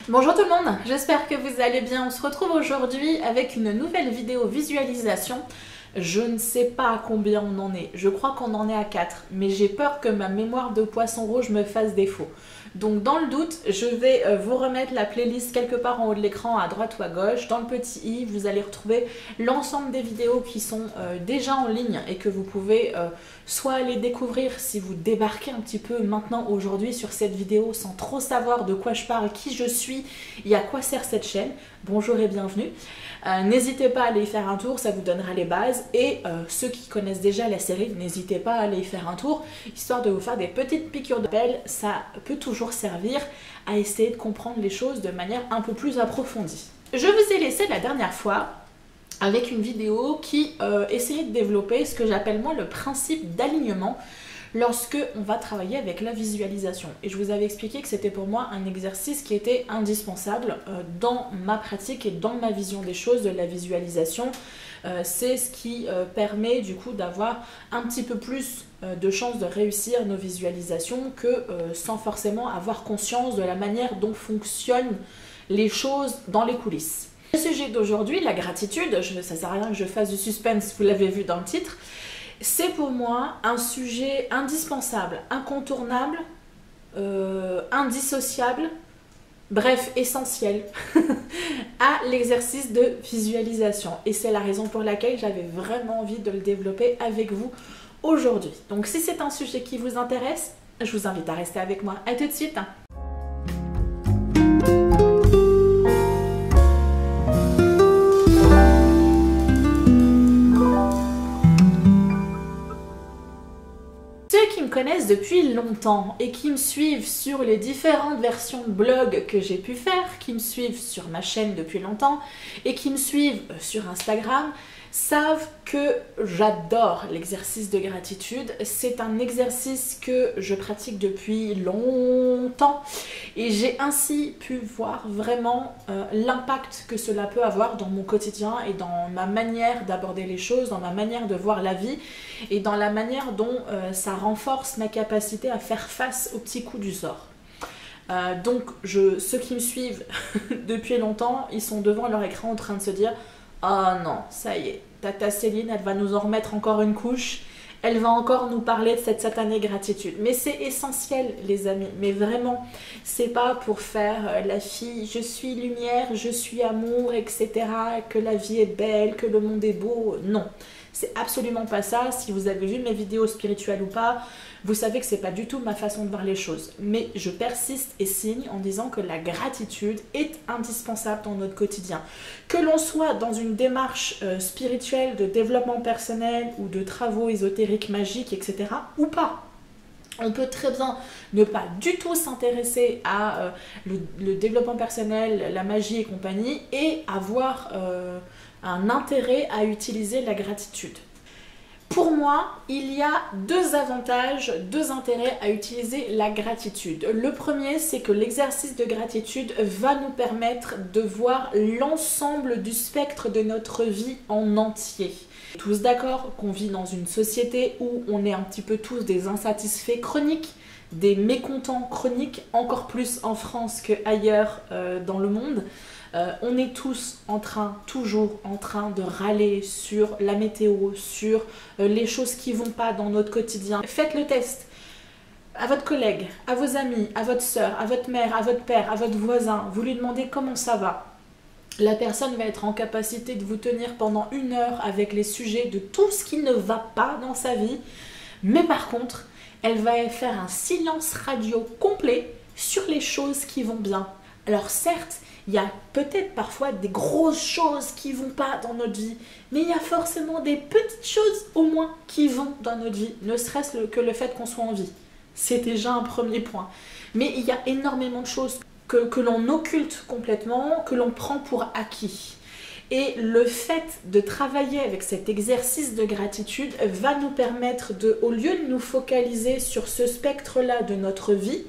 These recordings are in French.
Bonjour tout le monde, j'espère que vous allez bien. On se retrouve aujourd'hui avec une nouvelle vidéo visualisation. Je ne sais pas à combien on en est, je crois qu'on en est à 4, mais j'ai peur que ma mémoire de poisson rouge me fasse défaut. Donc dans le doute, je vais vous remettre la playlist quelque part en haut de l'écran, à droite ou à gauche. Dans le petit i, vous allez retrouver l'ensemble des vidéos qui sont déjà en ligne et que vous pouvez soit aller découvrir si vous débarquez un petit peu maintenant aujourd'hui sur cette vidéo sans trop savoir de quoi je parle, qui je suis et à quoi sert cette chaîne. Bonjour et bienvenue. N'hésitez pas à aller y faire un tour, ça vous donnera les bases. Et ceux qui connaissent déjà la série, n'hésitez pas à aller y faire un tour, histoire de vous faire des petites piqûres de rappel. Ça peut toujours servir à essayer de comprendre les choses de manière un peu plus approfondie. Je vous ai laissé la dernière fois avec une vidéo qui essayait de développer ce que j'appelle moi le principe d'alignement lorsque on va travailler avec la visualisation. Et je vous avais expliqué que c'était pour moi un exercice qui était indispensable dans ma pratique et dans ma vision des choses de la visualisation. C'est ce qui permet du coup d'avoir un petit peu plus de chances de réussir nos visualisations que sans forcément avoir conscience de la manière dont fonctionnent les choses dans les coulisses. Le sujet d'aujourd'hui, la gratitude, ça sert à rien que je fasse du suspense, vous l'avez vu dans le titre. C'est pour moi un sujet indispensable, incontournable, indissociable, bref, essentiel à l'exercice de visualisation. Et c'est la raison pour laquelle j'avais vraiment envie de le développer avec vous aujourd'hui. Donc si c'est un sujet qui vous intéresse, je vous invite à rester avec moi. À tout de suite. Connaissent depuis longtemps et qui me suivent sur les différentes versions de blog que j'ai pu faire, qui me suivent sur ma chaîne depuis longtemps et qui me suivent sur Instagram, savent que j'adore l'exercice de gratitude. C'est un exercice que je pratique depuis longtemps et j'ai ainsi pu voir vraiment l'impact que cela peut avoir dans mon quotidien et dans ma manière d'aborder les choses, dans ma manière de voir la vie et dans la manière dont ça renforce ma capacité à faire face aux petits coups du sort. Donc ceux qui me suivent depuis longtemps, ils sont devant leur écran en train de se dire « Oh non, ça y est, Tata Céline, elle va nous en remettre encore une couche, elle va encore nous parler de cette satanée gratitude. » Mais c'est essentiel les amis, mais vraiment, c'est pas pour faire la fille « je suis lumière, je suis amour, etc. », que la vie est belle, que le monde est beau, non. C'est absolument pas ça. Si vous avez vu mes vidéos spirituelles ou pas, vous savez que c'est pas du tout ma façon de voir les choses. Mais je persiste et signe en disant que la gratitude est indispensable dans notre quotidien. Que l'on soit dans une démarche spirituelle, de développement personnel ou de travaux ésotériques, magiques, etc. ou pas. On peut très bien ne pas du tout s'intéresser à le développement personnel, la magie et compagnie et avoir un intérêt à utiliser la gratitude. Pour moi, il y a deux avantages, deux intérêts à utiliser la gratitude. Le premier, c'est que l'exercice de gratitude va nous permettre de voir l'ensemble du spectre de notre vie en entier. Tous d'accord qu'on vit dans une société où on est un petit peu tous des insatisfaits chroniques, des mécontents chroniques, encore plus en France qu'ailleurs dans le monde. On est tous toujours en train de râler sur la météo, sur les choses qui vont pas dans notre quotidien. Faites le test à votre collègue, à vos amis, à votre soeur, à votre mère, à votre père, à votre voisin. Vous lui demandez comment ça va. La personne va être en capacité de vous tenir pendant 1 heure avec les sujets de tout ce qui ne va pas dans sa vie. Mais par contre, elle va faire un silence radio complet sur les choses qui vont bien. Alors certes, il y a peut-être parfois des grosses choses qui vont pas dans notre vie, mais il y a forcément des petites choses au moins qui vont dans notre vie, ne serait-ce que le fait qu'on soit en vie. C'est déjà un premier point. Mais il y a énormément de choses que l'on occulte complètement, que l'on prend pour acquis. Et le fait de travailler avec cet exercice de gratitude va nous permettre de, au lieu de nous focaliser sur ce spectre-là de notre vie,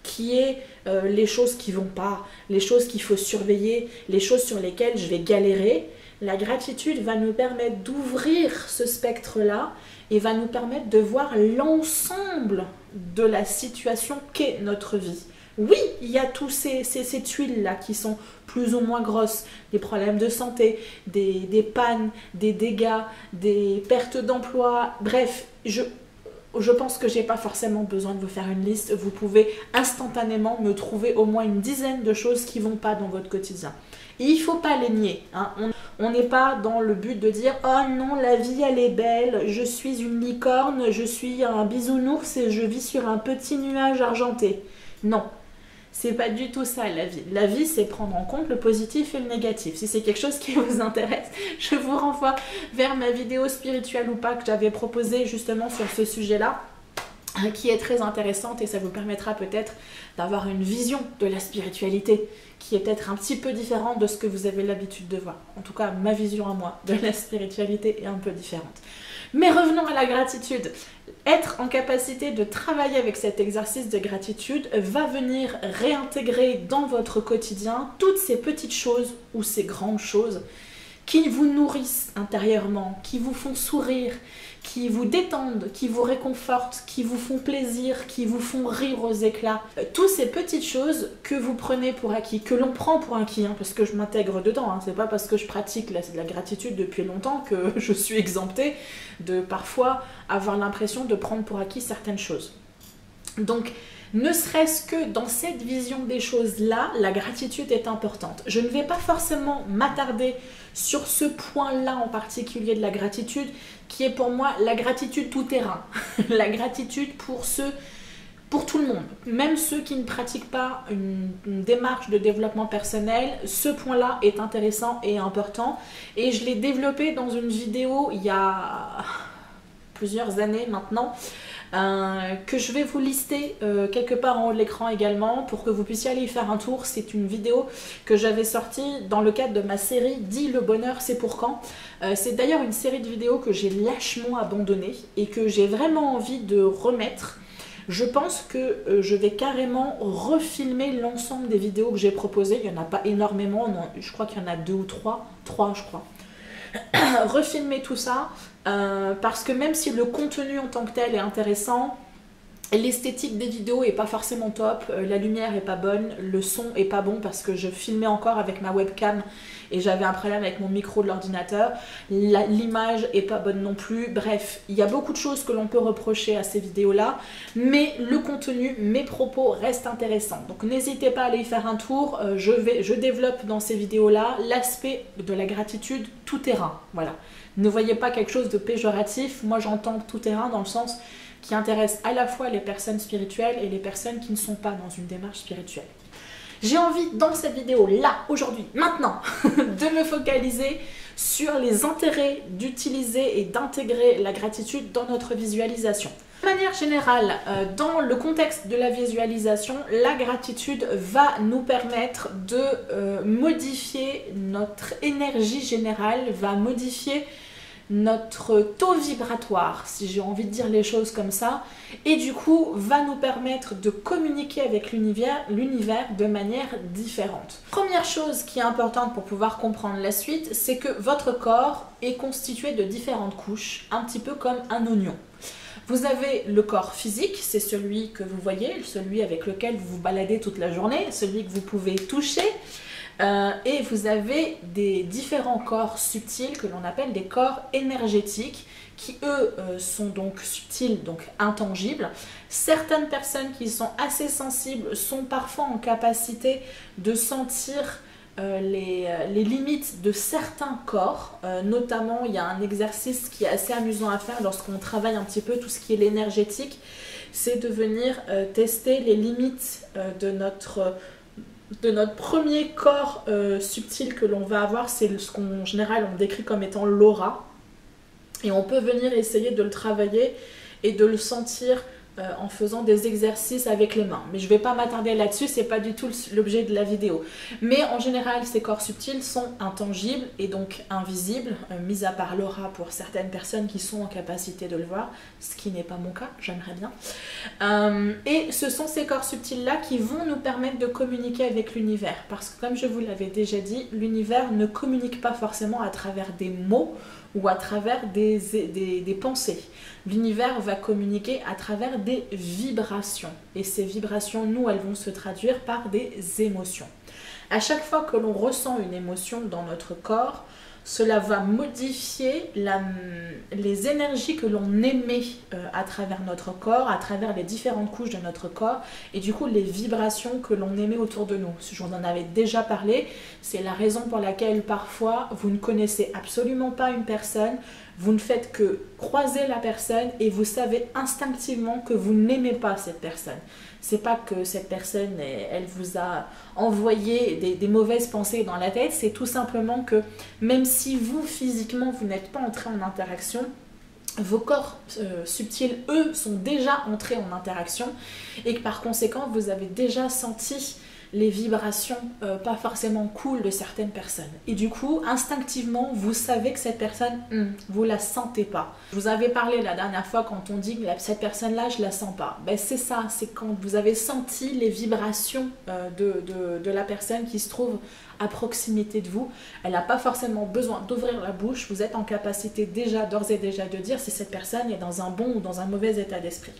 qui est les choses qui vont pas, les choses qu'il faut surveiller, les choses sur lesquelles je vais galérer, la gratitude va nous permettre d'ouvrir ce spectre-là et va nous permettre de voir l'ensemble de la situation qu'est notre vie. Oui, il y a tous ces tuiles-là qui sont plus ou moins grosses, des problèmes de santé, des pannes, des dégâts, des pertes d'emploi, bref, je pense que j'ai pas forcément besoin de vous faire une liste. Vous pouvez instantanément me trouver au moins une dizaine de choses qui vont pas dans votre quotidien. Et il faut pas les nier. Hein. On n'est pas dans le but de dire « Oh non, la vie elle est belle, je suis une licorne, je suis un bisounours et je vis sur un petit nuage argenté. » Non. C'est pas du tout ça la vie. La vie, c'est prendre en compte le positif et le négatif. Si c'est quelque chose qui vous intéresse, je vous renvoie vers ma vidéo spirituelle ou pas que j'avais proposée justement sur ce sujet-là, qui est très intéressante et ça vous permettra peut-être d'avoir une vision de la spiritualité qui est peut-être un petit peu différente de ce que vous avez l'habitude de voir. En tout cas, ma vision à moi de la spiritualité est un peu différente. Mais revenons à la gratitude. Être en capacité de travailler avec cet exercice de gratitude va venir réintégrer dans votre quotidien toutes ces petites choses ou ces grandes choses qui vous nourrissent intérieurement, qui vous font sourire, qui vous détendent, qui vous réconfortent, qui vous font plaisir, qui vous font rire aux éclats. Toutes ces petites choses que vous prenez pour acquis, que l'on prend pour acquis, hein, parce que je m'intègre dedans, hein, c'est pas parce que je pratique la gratitude depuis longtemps que je suis exemptée de parfois avoir l'impression de prendre pour acquis certaines choses. Donc, ne serait-ce que dans cette vision des choses-là, la gratitude est importante. Je ne vais pas forcément m'attarder sur ce point-là en particulier de la gratitude, qui est pour moi la gratitude tout-terrain. La gratitude pour tout le monde, même ceux qui ne pratiquent pas une démarche de développement personnel, ce point-là est intéressant et important. Et je l'ai développé dans une vidéo il y a plusieurs années maintenant, que je vais vous lister quelque part en haut de l'écran également pour que vous puissiez aller y faire un tour. C'est une vidéo que j'avais sortie dans le cadre de ma série « Dis le bonheur, c'est pour quand ». C'est d'ailleurs une série de vidéos que j'ai lâchement abandonnée et que j'ai vraiment envie de remettre. Je pense que je vais carrément refilmer l'ensemble des vidéos que j'ai proposées. Il n'y en a pas énormément, non, je crois qu'il y en a 2 ou 3 je crois. Refilmer tout ça, parce que même si le contenu en tant que tel est intéressant, l'esthétique des vidéos est pas forcément top, la lumière est pas bonne, le son est pas bon parce que je filmais encore avec ma webcam et j'avais un problème avec mon micro de l'ordinateur, l'image est pas bonne non plus, bref, il y a beaucoup de choses que l'on peut reprocher à ces vidéos-là, mais le contenu, mes propos restent intéressants. Donc n'hésitez pas à aller y faire un tour, je développe dans ces vidéos-là l'aspect de la gratitude tout terrain, voilà. Ne voyez pas quelque chose de péjoratif, moi j'entends tout terrain dans le sens qui intéresse à la fois les personnes spirituelles et les personnes qui ne sont pas dans une démarche spirituelle. J'ai envie, dans cette vidéo, là, aujourd'hui, maintenant, de me focaliser sur les intérêts d'utiliser et d'intégrer la gratitude dans notre visualisation. De manière générale, dans le contexte de la visualisation, la gratitude va nous permettre de modifier notre énergie générale, va modifier notre taux vibratoire, si j'ai envie de dire les choses comme ça, et du coup va nous permettre de communiquer avec l'univers de manière différente. Première chose qui est importante pour pouvoir comprendre la suite, c'est que votre corps est constitué de différentes couches, un petit peu comme un oignon. Vous avez le corps physique, c'est celui que vous voyez, celui avec lequel vous vous baladez toute la journée, celui que vous pouvez toucher. Et vous avez des différents corps subtils que l'on appelle des corps énergétiques qui eux sont donc subtils, donc intangibles. Certaines personnes qui sont assez sensibles sont parfois en capacité de sentir les limites de certains corps, notamment il y a un exercice qui est assez amusant à faire lorsqu'on travaille un petit peu tout ce qui est l'énergétique, c'est de venir tester les limites de notre premier corps subtil que l'on va avoir, c'est ce qu'en général on décrit comme étant l'aura. Et on peut venir essayer de le travailler et de le sentir en faisant des exercices avec les mains. Mais je ne vais pas m'attarder là-dessus, c'est pas du tout l'objet de la vidéo. Mais en général, ces corps subtils sont intangibles et donc invisibles, mis à part l'aura pour certaines personnes qui sont en capacité de le voir, ce qui n'est pas mon cas, j'aimerais bien. Et ce sont ces corps subtils-là qui vont nous permettre de communiquer avec l'univers. Parce que comme je vous l'avais déjà dit, l'univers ne communique pas forcément à travers des mots ou à travers des pensées. L'univers va communiquer à travers des des vibrations. Et ces vibrations, nous, elles vont se traduire par des émotions. À chaque fois que l'on ressent une émotion dans notre corps, cela va modifier les énergies que l'on émet à travers notre corps, à travers les différentes couches de notre corps, et du coup les vibrations que l'on émet autour de nous. Je vous en avais déjà parlé, c'est la raison pour laquelle parfois vous ne connaissez absolument pas une personne, vous ne faites que croiser la personne et vous savez instinctivement que vous n'aimez pas cette personne. C'est pas que cette personne, elle vous a envoyé des mauvaises pensées dans la tête, c'est tout simplement que même si vous, physiquement, vous n'êtes pas entré en interaction, vos corps subtils, eux, sont déjà entrés en interaction et que par conséquent, vous avez déjà senti les vibrations pas forcément cool de certaines personnes. Et du coup, instinctivement, vous savez que cette personne, vous la sentez pas. Je vous avais parlé la dernière fois quand on dit que cette personne-là, je la sens pas. Ben, c'est ça, c'est quand vous avez senti les vibrations de la personne qui se trouve à proximité de vous. Elle n'a pas forcément besoin d'ouvrir la bouche. Vous êtes en capacité déjà, d'ores et déjà, de dire si cette personne est dans un bon ou dans un mauvais état d'esprit.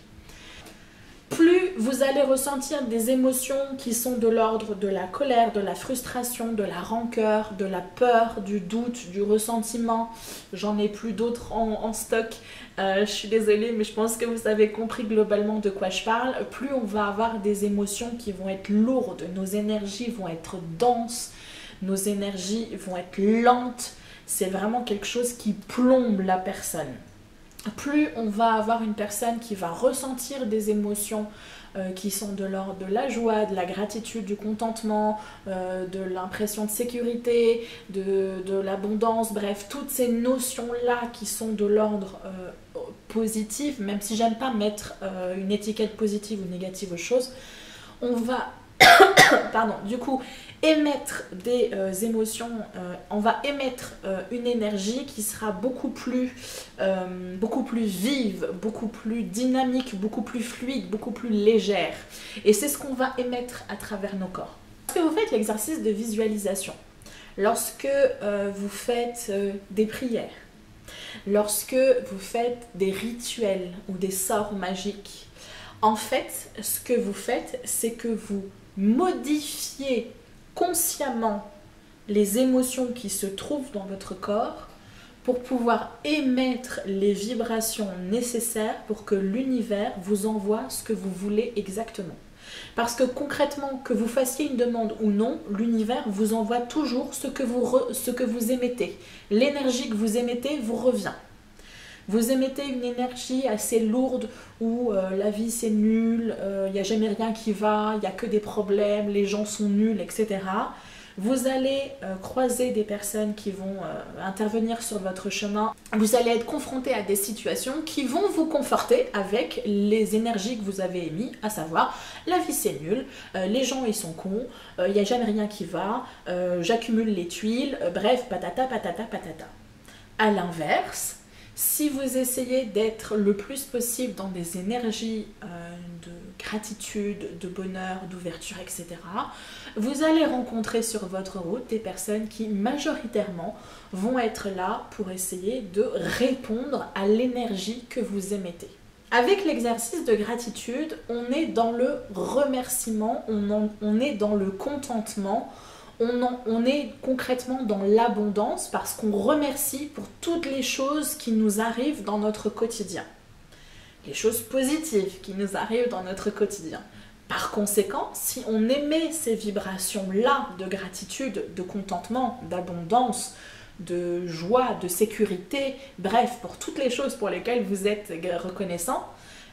Plus vous allez ressentir des émotions qui sont de l'ordre de la colère, de la frustration, de la rancœur, de la peur, du doute, du ressentiment. J'en ai plus d'autres en stock. Je suis désolée, mais je pense que vous avez compris globalement de quoi je parle. Plus on va avoir des émotions qui vont être lourdes, nos énergies vont être denses, nos énergies vont être lentes. C'est vraiment quelque chose qui plombe la personne. Plus on va avoir une personne qui va ressentir des émotions qui sont de l'ordre de la joie, de la gratitude, du contentement, de l'impression de sécurité, de l'abondance, bref, toutes ces notions-là qui sont de l'ordre positif, même si j'aime pas mettre une étiquette positive ou négative aux choses, on va pardon, du coup, émettre des émotions, on va émettre une énergie qui sera beaucoup plus vive, beaucoup plus dynamique, beaucoup plus fluide, beaucoup plus légère. Et c'est ce qu'on va émettre à travers nos corps. Lorsque vous faites l'exercice de visualisation, lorsque vous faites des prières, lorsque vous faites des rituels ou des sorts magiques, en fait, ce que vous faites, c'est que vous modifiez consciemment les émotions qui se trouvent dans votre corps pour pouvoir émettre les vibrations nécessaires pour que l'univers vous envoie ce que vous voulez exactement. Parce que concrètement, que vous fassiez une demande ou non, l'univers vous envoie toujours ce que vous émettez. L'énergie que vous émettez vous revient. Vous émettez une énergie assez lourde où la vie c'est nul, il n'y a jamais rien qui va, il n'y a que des problèmes, les gens sont nuls, etc. Vous allez croiser des personnes qui vont intervenir sur votre chemin. Vous allez être confronté à des situations qui vont vous conforter avec les énergies que vous avez émises, à savoir la vie c'est nul, les gens ils sont cons, il n'y a jamais rien qui va, j'accumule les tuiles, bref, patata, patata, patata. À l'inverse, si vous essayez d'être le plus possible dans des énergies de gratitude, de bonheur, d'ouverture, etc., vous allez rencontrer sur votre route des personnes qui majoritairement vont être là pour essayer de répondre à l'énergie que vous émettez. Avec l'exercice de gratitude, on est dans le remerciement, on est dans le contentement, on est concrètement dans l'abondance parce qu'on remercie pour toutes les choses qui nous arrivent dans notre quotidien. Les choses positives qui nous arrivent dans notre quotidien. Par conséquent, si on émet ces vibrations-là de gratitude, de contentement, d'abondance, de joie, de sécurité, bref, pour toutes les choses pour lesquelles vous êtes reconnaissant,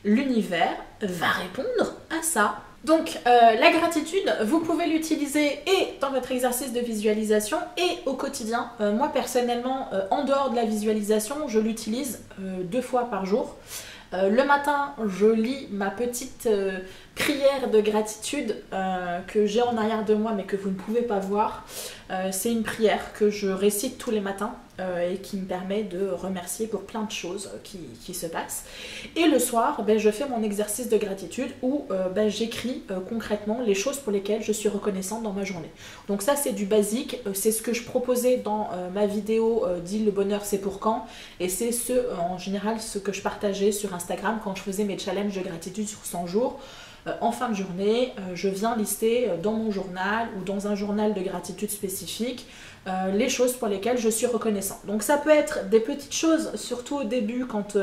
l'univers va répondre à ça. Donc la gratitude, vous pouvez l'utiliser et dans votre exercice de visualisation et au quotidien. Moi personnellement, en dehors de la visualisation, je l'utilise 2 fois par jour. Le matin, je lis ma petite prière de gratitude que j'ai en arrière de moi mais que vous ne pouvez pas voir. C'est une prière que je récite tous les matins et qui me permet de remercier pour plein de choses qui se passent. Et le soir, je fais mon exercice de gratitude où j'écris concrètement les choses pour lesquelles je suis reconnaissante dans ma journée. Donc ça c'est du basique, c'est ce que je proposais dans ma vidéo dit le bonheur c'est pour quand, et c'est en général ce que je partageais sur Instagram quand je faisais mes challenges de gratitude sur 100 jours. En fin de journée, je viens lister dans mon journal ou dans un journal de gratitude spécifique les choses pour lesquelles je suis reconnaissante. Donc ça peut être des petites choses, surtout au début quand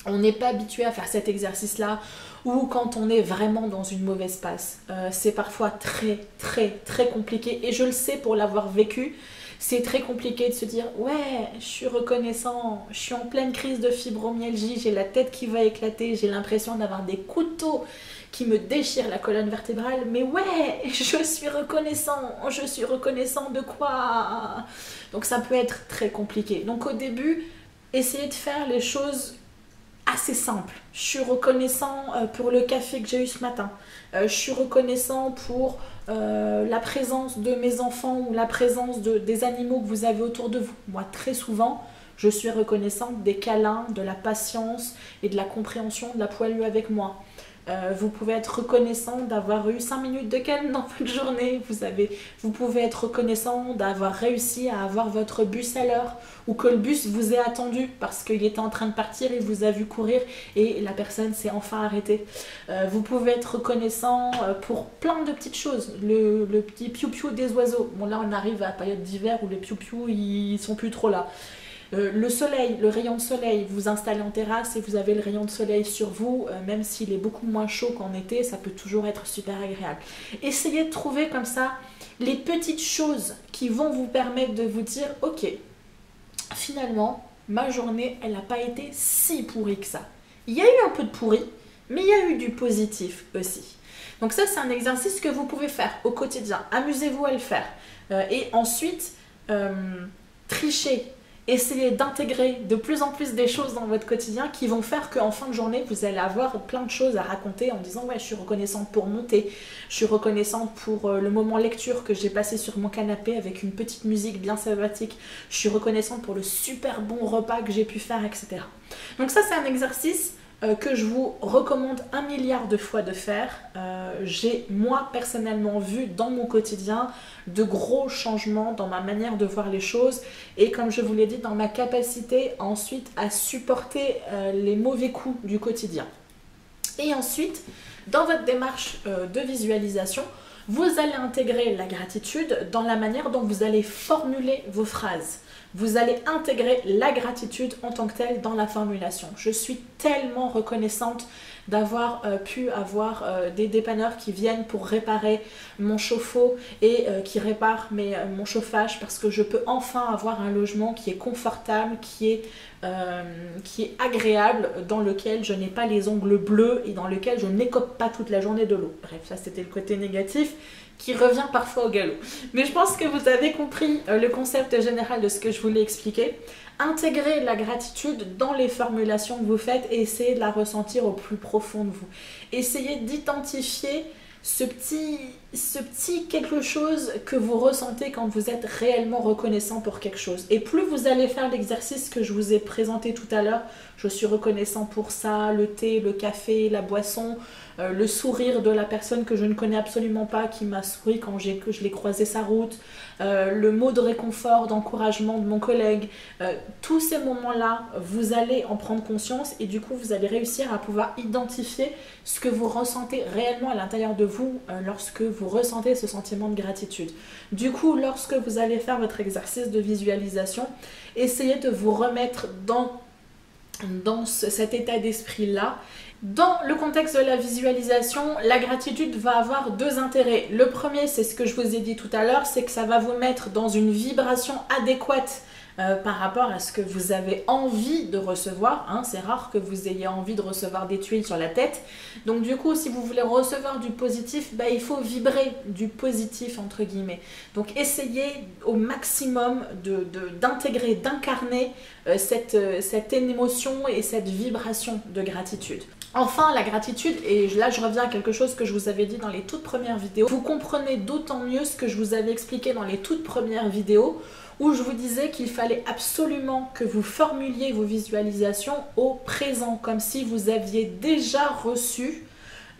on n'est pas habitué à faire cet exercice-là ou quand on est vraiment dans une mauvaise passe. C'est parfois très très très compliqué et je le sais pour l'avoir vécu. C'est très compliqué de se dire « Ouais, je suis reconnaissant, je suis en pleine crise de fibromyalgie, j'ai la tête qui va éclater, j'ai l'impression d'avoir des couteaux qui me déchirent la colonne vertébrale, mais ouais, je suis reconnaissant de quoi ?» Donc ça peut être très compliqué. Donc au début, essayez de faire les choses assez simples. Je suis reconnaissant pour le café que j'ai eu ce matin. Je suis reconnaissant pour la présence de mes enfants ou la présence des animaux que vous avez autour de vous. Moi, très souvent, je suis reconnaissante des câlins, de la patience et de la compréhension de la poilue avec moi. Vous pouvez être reconnaissant d'avoir eu 5 minutes de calme dans votre journée. Vous pouvez être reconnaissant d'avoir réussi à avoir votre bus à l'heure ou que le bus vous ait attendu parce qu'il était en train de partir et vous a vu courir et la personne s'est enfin arrêtée. Vous pouvez être reconnaissant pour plein de petites choses. Le petit piou-piou des oiseaux. Bon là on arrive à la période d'hiver où les piou-piou ils sont plus trop là. Le soleil, le rayon de soleil, vous vous installez en terrasse et vous avez le rayon de soleil sur vous, même s'il est beaucoup moins chaud qu'en été, ça peut toujours être super agréable. Essayez de trouver comme ça les petites choses qui vont vous permettre de vous dire « Ok, finalement, ma journée, elle n'a pas été si pourrie que ça. Il y a eu un peu de pourri, mais il y a eu du positif aussi. » Donc ça, c'est un exercice que vous pouvez faire au quotidien. Amusez-vous à le faire. Et ensuite, trichez. Essayez d'intégrer de plus en plus des choses dans votre quotidien qui vont faire qu'en fin de journée, vous allez avoir plein de choses à raconter en disant « Ouais, je suis reconnaissante pour mon thé, je suis reconnaissante pour le moment lecture que j'ai passé sur mon canapé avec une petite musique bien sympathique, je suis reconnaissante pour le super bon repas que j'ai pu faire, etc. » Donc ça, c'est un exercice que je vous recommande 1 milliard de fois de faire. J'ai moi personnellement vu dans mon quotidien de gros changements dans ma manière de voir les choses et comme je vous l'ai dit dans ma capacité ensuite à supporter les mauvais coups du quotidien. Et ensuite dans votre démarche de visualisation, vous allez intégrer la gratitude dans la manière dont vous allez formuler vos phrases. Vous allez intégrer la gratitude en tant que telle dans la formulation. Je suis tellement reconnaissante d'avoir pu avoir des dépanneurs qui viennent pour réparer mon chauffe-eau et qui réparent mon chauffage parce que je peux enfin avoir un logement qui est confortable, qui est agréable, dans lequel je n'ai pas les ongles bleus et dans lequel je n'écope pas toute la journée de l'eau. Bref, ça c'était le côté négatif qui revient parfois au galop. Mais je pense que vous avez compris le concept général de ce que je voulais expliquer. Intégrez la gratitude dans les formulations que vous faites et essayez de la ressentir au plus profond de vous. Essayez d'identifier ce petit quelque chose que vous ressentez quand vous êtes réellement reconnaissant pour quelque chose. Et plus vous allez faire l'exercice que je vous ai présenté tout à l'heure, je suis reconnaissant pour ça, le thé, le café, la boisson, le sourire de la personne que je ne connais absolument pas qui m'a souri quand je l'ai croisé sa route, le mot de réconfort, d'encouragement de mon collègue, tous ces moments-là, vous allez en prendre conscience et du coup vous allez réussir à pouvoir identifier ce que vous ressentez réellement à l'intérieur de vous lorsque vous ressentez ce sentiment de gratitude. Du coup, lorsque vous allez faire votre exercice de visualisation, essayez de vous remettre dans cet état d'esprit-là. Dans le contexte de la visualisation, la gratitude va avoir 2 intérêts. Le premier, c'est ce que je vous ai dit tout à l'heure, c'est que ça va vous mettre dans une vibration adéquate par rapport à ce que vous avez envie de recevoir. Hein. C'est rare que vous ayez envie de recevoir des tuiles sur la tête. Donc du coup, si vous voulez recevoir du positif, il faut vibrer du positif entre guillemets. Donc essayez au maximum d'intégrer, d'incarner cette émotion et cette vibration de gratitude. Enfin, la gratitude, et là je reviens à quelque chose que je vous avais dit dans les toutes premières vidéos, vous comprenez d'autant mieux ce que je vous avais expliqué dans les toutes premières vidéos, où je vous disais qu'il fallait absolument que vous formuliez vos visualisations au présent, comme si vous aviez déjà reçu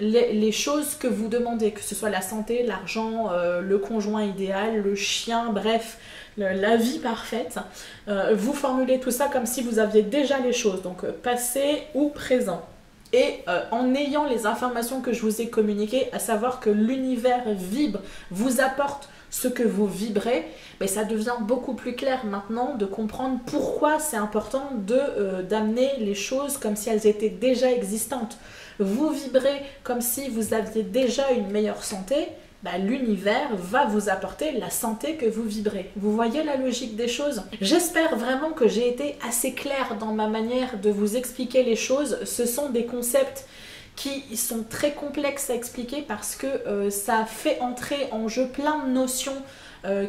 les choses que vous demandez, que ce soit la santé, l'argent, le conjoint idéal, le chien, bref, la vie parfaite. Vous formulez tout ça comme si vous aviez déjà les choses, donc passé ou présent. Et en ayant les informations que je vous ai communiquées, à savoir que l'univers vibre, vous apporte ce que vous vibrez, mais ça devient beaucoup plus clair maintenant de comprendre pourquoi c'est important d'amener les choses comme si elles étaient déjà existantes. Vous vibrez comme si vous aviez déjà une meilleure santé, bah, l'univers va vous apporter la santé que vous vibrez. Vous voyez la logique des choses? J'espère vraiment que j'ai été assez claire dans ma manière de vous expliquer les choses. Ce sont des concepts qui sont très complexes à expliquer parce que ça fait entrer en jeu plein de notions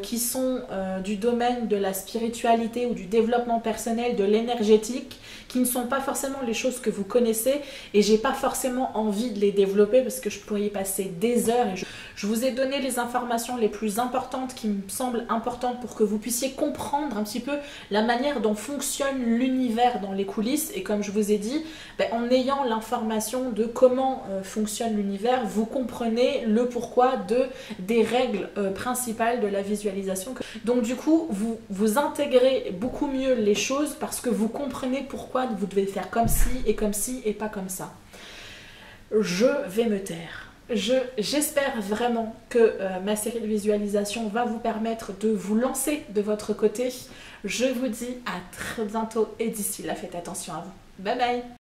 qui sont du domaine de la spiritualité ou du développement personnel, de l'énergétique, qui ne sont pas forcément les choses que vous connaissez, et j'ai pas forcément envie de les développer parce que je pourrais y passer des heures. Et je vous ai donné les informations les plus importantes qui me semblent importantes pour que vous puissiez comprendre un petit peu la manière dont fonctionne l'univers dans les coulisses, et comme je vous ai dit, en ayant l'information de comment fonctionne l'univers, vous comprenez le pourquoi des règles principales de la visualisation. Donc du coup, vous intégrez beaucoup mieux les choses parce que vous comprenez pourquoi vous devez faire comme ci et pas comme ça. Je vais me taire. J'espère vraiment que ma série de visualisation va vous permettre de vous lancer de votre côté. Je vous dis à très bientôt et d'ici là, faites attention à vous. Bye bye!